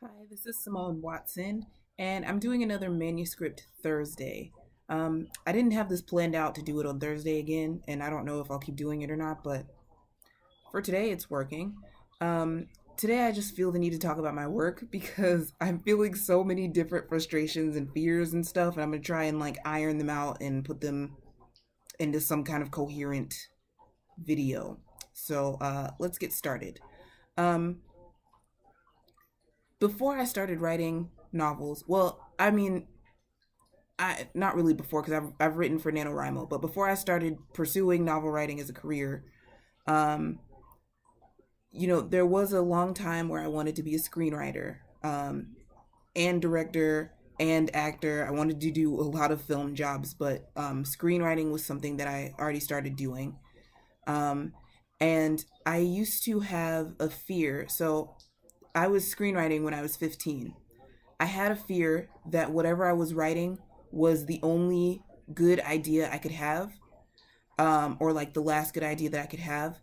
Hi, this is Simone Watson, and I'm doing another Manuscript Thursday. I didn't have this planned out to do it on Thursday again, and I don't know if I'll keep doing it or not, but for today it's working. Um, Today I just feel the need to talk about my work because I'm feeling so many different frustrations and fears and stuff, and I'm gonna try and like iron them out and put them into some kind of coherent video. So let's get started. Um, Before I started writing novels, well, I mean, I not really before because I've written for NaNoWriMo, but before I started pursuing novel writing as a career, um, there was a long time where I wanted to be a screenwriter, and director and actor. I wanted to do a lot of film jobs, but screenwriting was something that I already started doing. Um, and I used to have a fear. So I was screenwriting when I was 15. I had a fear that whatever I was writing was the only good idea I could have, or like the last good idea that I could have.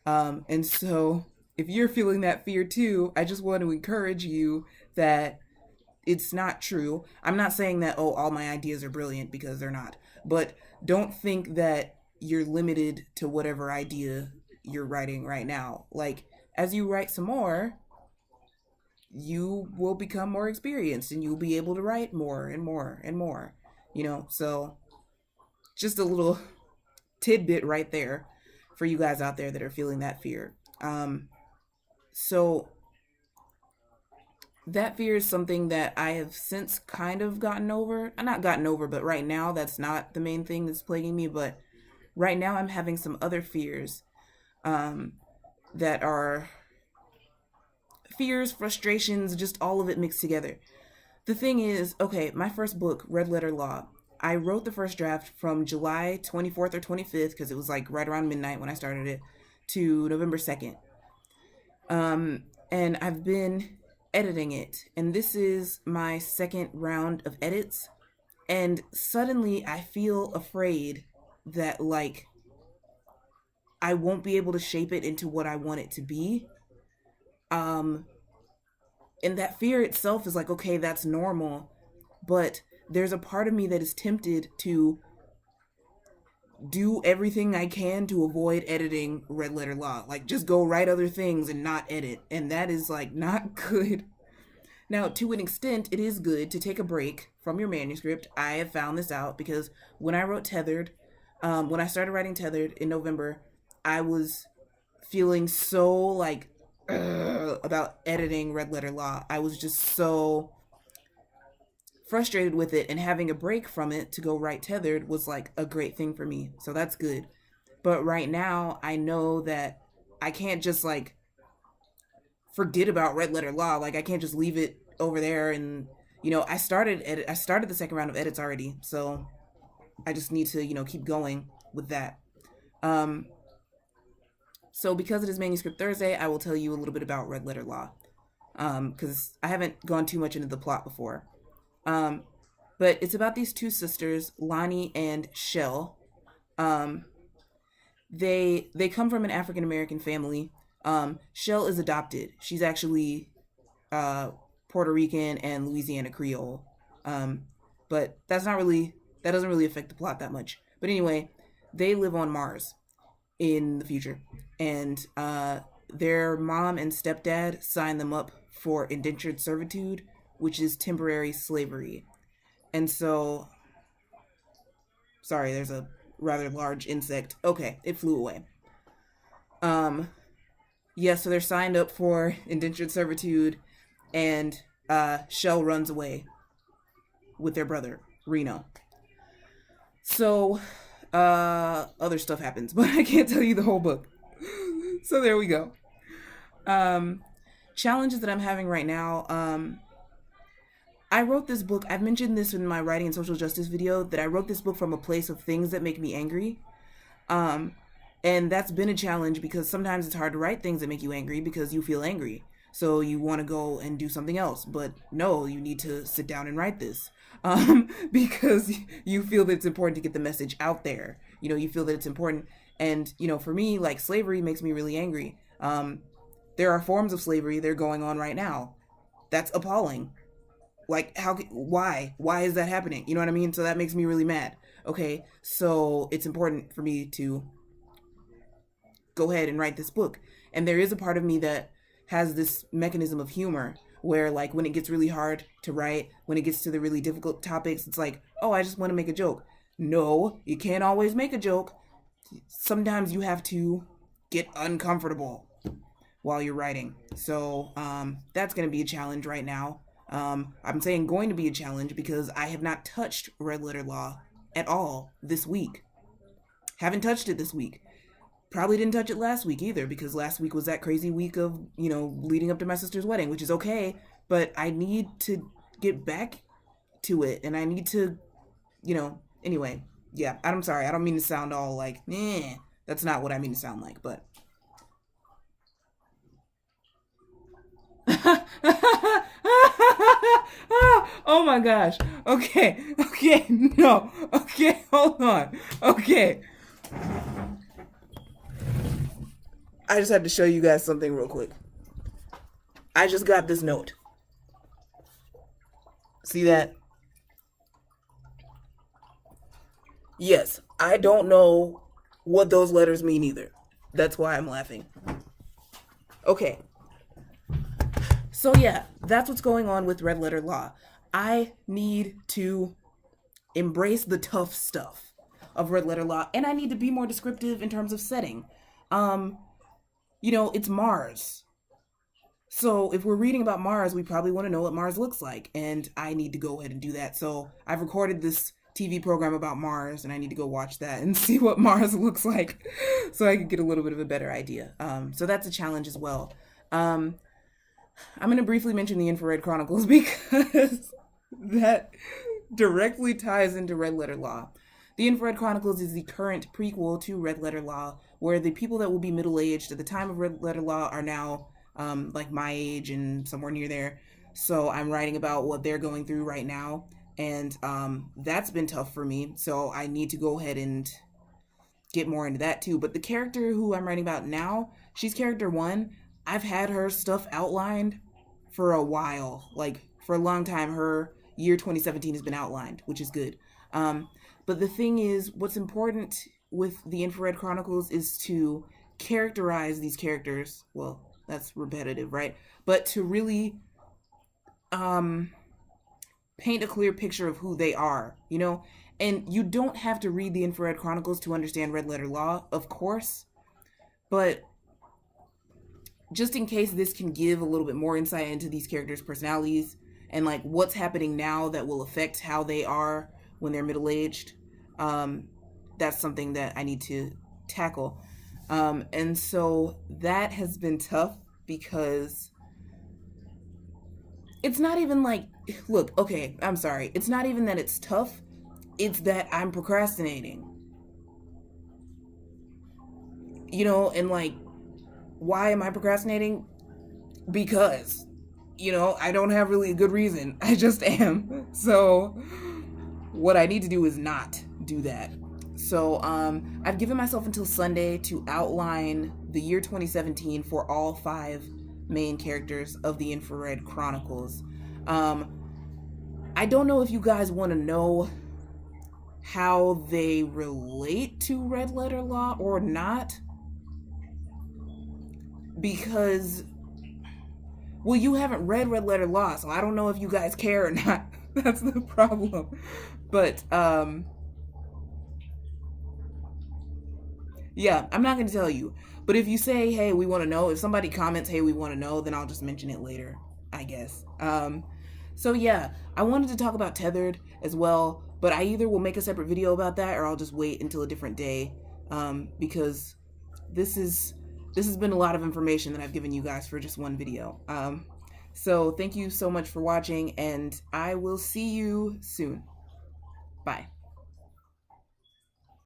And so, if you're feeling that fear too, I just want to encourage you that it's not true. I'm not saying that, oh, all my ideas are brilliant because they're not, but don't think that you're limited to whatever idea you're writing right now. Like, as you write some more, you will become more experienced and you'll be able to write more and more and more, so just a little tidbit right there for you guys out there that are feeling that fear. So that fear is something that I have since kind of gotten over. Not gotten over, but right now that's not the main thing that's plaguing me. But right now I'm having some other fears, that are fears, frustrations, just all of it mixed together. The thing is, okay, my first book, Red Letter Law, I wrote the first draft from July 24th or 25th, because it was like right around midnight when I started it, to November 2nd. And I've been editing it, and this is my second round of edits. And suddenly I feel afraid that, like, I won't be able to shape it into what I want it to be. Um, and that fear itself is like, okay, that's normal, but there's a part of me that is tempted to do everything I can to avoid editing Red Letter Law. Like, just go write other things and not edit. And that is, like, not good. Now, to an extent, it is good to take a break from your manuscript. I have found this out because when I wrote Tethered, when I started writing Tethered in November, I was feeling so, like, about editing Red Letter Law. I was just so frustrated with it, and having a break from it to go write Tethered was like a great thing for me. So that's good. But right now, I know that I can't just like forget about Red Letter Law. Like, I can't just leave it over there. And I started the second round of edits already, so I just need to keep going with that. Um, so because it is Manuscript Thursday, I will tell you a little bit about Red Letter Law, because I haven't gone too much into the plot before. Um, but it's about these two sisters, Lonnie and Shell. Um, they come from an African American family. Shell is adopted. She's actually uh, Puerto Rican and Louisiana Creole. Um, but that doesn't really affect the plot that much. But anyway, they live on Mars in the future, and their mom and stepdad sign them up for indentured servitude, which is temporary slavery. And so, sorry, there's a rather large insect. Okay, it flew away. Um, yeah, so they're signed up for indentured servitude, and Shell runs away with their brother, Reno. So, other stuff happens, but I can't tell you the whole book. So there we go. Um, Challenges that I'm having right now. I wrote this book. I've mentioned this in my writing and social justice video, that I wrote this book from a place of things that make me angry. Um, and that's been a challenge because sometimes it's hard to write things that make you angry because you feel angry. So you want to go and do something else, but no, you need to sit down and write this, because you feel that it's important to get the message out there. You feel that it's important. And, for me, like, slavery makes me really angry. There are forms of slavery that are going on right now. That's appalling. Like, why is that happening? You know what I mean? So that makes me really mad. Okay, so it's important for me to go ahead and write this book. And there is a part of me that has this mechanism of humor where, like, when it gets really hard to write, when it gets to the really difficult topics, it's like, oh, I just want to make a joke. No, you can't always make a joke. Sometimes you have to get uncomfortable while you're writing. So that's going to be a challenge right now. I'm saying going to be a challenge because I have not touched Red Letter Law at all this week. Haven't touched it this week. Probably didn't touch it last week either, because last week was that crazy week of, leading up to my sister's wedding, which is okay, but I need to get back to it, and I need to, anyway, yeah, I'm sorry, I don't mean to sound all like, that's not what I mean to sound like, but. Oh my gosh. Okay, no. Okay, hold on. Okay. I just had to show you guys something real quick. I just got this note. See that? Yes, I don't know what those letters mean either. That's why I'm laughing. Okay. So yeah, that's what's going on with Red Letter Law. I need to embrace the tough stuff of Red Letter Law, and I need to be more descriptive in terms of setting. It's Mars. So if we're reading about Mars, we probably want to know what Mars looks like, and I need to go ahead and do that. So I've recorded this TV program about Mars, and I need to go watch that and see what Mars looks like so I can get a little bit of a better idea. So that's a challenge as well. I'm going to briefly mention the Infrared Chronicles because that directly ties into Red Letter Law. The Infrared Chronicles is the current prequel to Red Letter Law, where the people that will be middle-aged at the time of Red Letter Law are now like my age and somewhere near there. So I'm writing about what they're going through right now, and that's been tough for me. So I need to go ahead and get more into that too. But the character who I'm writing about now, she's character 1. I've had her stuff outlined for a while, like for a long time. Her year 2017 has been outlined, which is good. But the thing is, what's important with the Infrared Chronicles is to characterize these characters. Well, that's repetitive, right? But to really paint a clear picture of who they are, And you don't have to read the Infrared Chronicles to understand Red Letter Law, of course. But just in case this can give a little bit more insight into these characters' personalities and like what's happening now that will affect how they are when they're middle-aged, that's something that I need to tackle. And so that has been tough because it's not even like, look, okay, I'm sorry. It's not even that it's tough. It's that I'm procrastinating. And like, why am I procrastinating? Because, I don't have really a good reason. I just am. So what I need to do is not do that. So I've given myself until Sunday to outline the year 2017 for all 5 main characters of the Infrared Chronicles. I don't know if you guys want to know how they relate to Red Letter Law or not, because, well, you haven't read Red Letter Law, so I don't know if you guys care or not. That's the problem. But yeah, I'm not going to tell you. But if you say, hey, we want to know, if somebody comments, hey, we want to know, then I'll just mention it later, I guess. So yeah, I wanted to talk about Tethered as well, but I either will make a separate video about that or I'll just wait until a different day, because this has been a lot of information that I've given you guys for just one video. So thank you so much for watching, and I will see you soon. Bye.